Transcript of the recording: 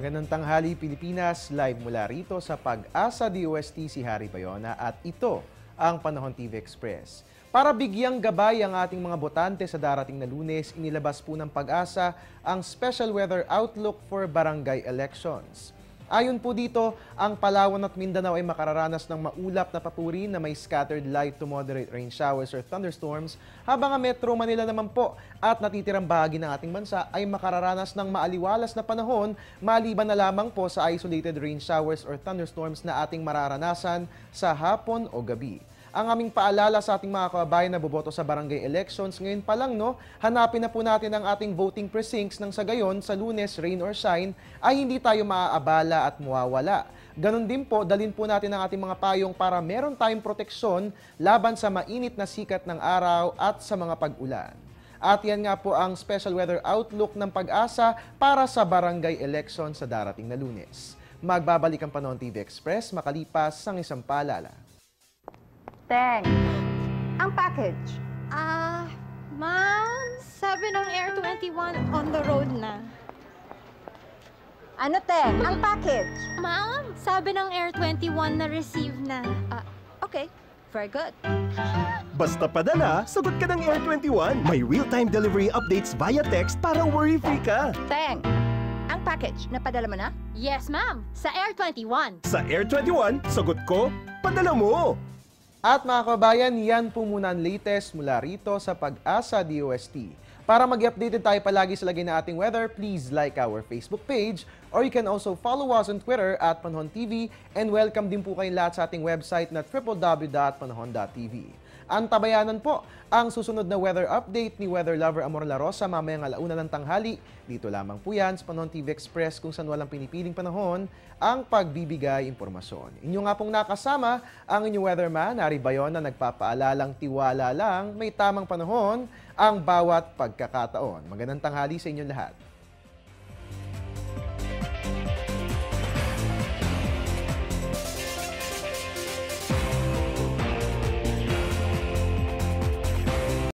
Magandang tanghali Pilipinas, live mula rito sa Pag-asa DOST si Harry Bayona at ito ang Panahon TV Express. Para bigyang gabay ang ating mga botante sa darating na Lunes, inilabas po ng Pag-asa ang Special Weather Outlook for Barangay Elections. Ayon po dito, ang Palawan at Mindanao ay makararanas ng maulap na papuri na may scattered light to moderate rain showers or thunderstorms, habang ang Metro Manila naman po at natitirang bahagi ng ating bansa ay makararanas ng maaliwalas na panahon, maliban na lamang po sa isolated rain showers or thunderstorms na ating mararanasan sa hapon o gabi. Ang aming paalala sa ating mga kababayan na boboto sa barangay elections, ngayon pa lang hanapin na po natin ang ating voting precincts nang sa gayon sa Lunes, rain or shine, ay hindi tayo maaabala at mawawala. Ganon din po, dalhin po natin ang ating mga payong para meron tayong proteksyon laban sa mainit na sikat ng araw at sa mga pag-ulan. At yan nga po ang special weather outlook ng Pag-asa para sa barangay election sa darating na Lunes. Magbabalik ang Panahon TV Express makalipas ang isang paalala. Teng, ang package. Ma'am, sabi ng Air 21 on the road na. Ano, Teng? Ang package. Ma'am, sabi ng Air 21 na receive na. Okay, very good. Basta padala, sagot ka ng Air 21. May real-time delivery updates via text para worry-free ka. Teng, ang package, napadala mo na? Yes, ma'am, sa Air 21. Sa Air 21, sagot ko, padala mo. At mga kabayan, yan po muna ang latest mula rito sa Pag-asa DOST. Para mag-updated tayo palagi sa lagay na ating weather, please like our Facebook page or you can also follow us on Twitter at Panahon TV, and welcome din po kayong lahat sa ating website na www.panahon.tv. Antabayanan po ang susunod na weather update ni Weather Lover Amor La Rosa mamayang alauna ng tanghali. Dito lamang po yan sa Panahon TV Express kung saan walang pinipiling panahon ang pagbibigay impormasyon. Inyo nga pong nakasama ang inyong weatherman, Harry Bayona, nagpapaalalang tiwala lang, may tamang panahon ang bawat pagkakataon. Magandang tanghali sa inyong lahat.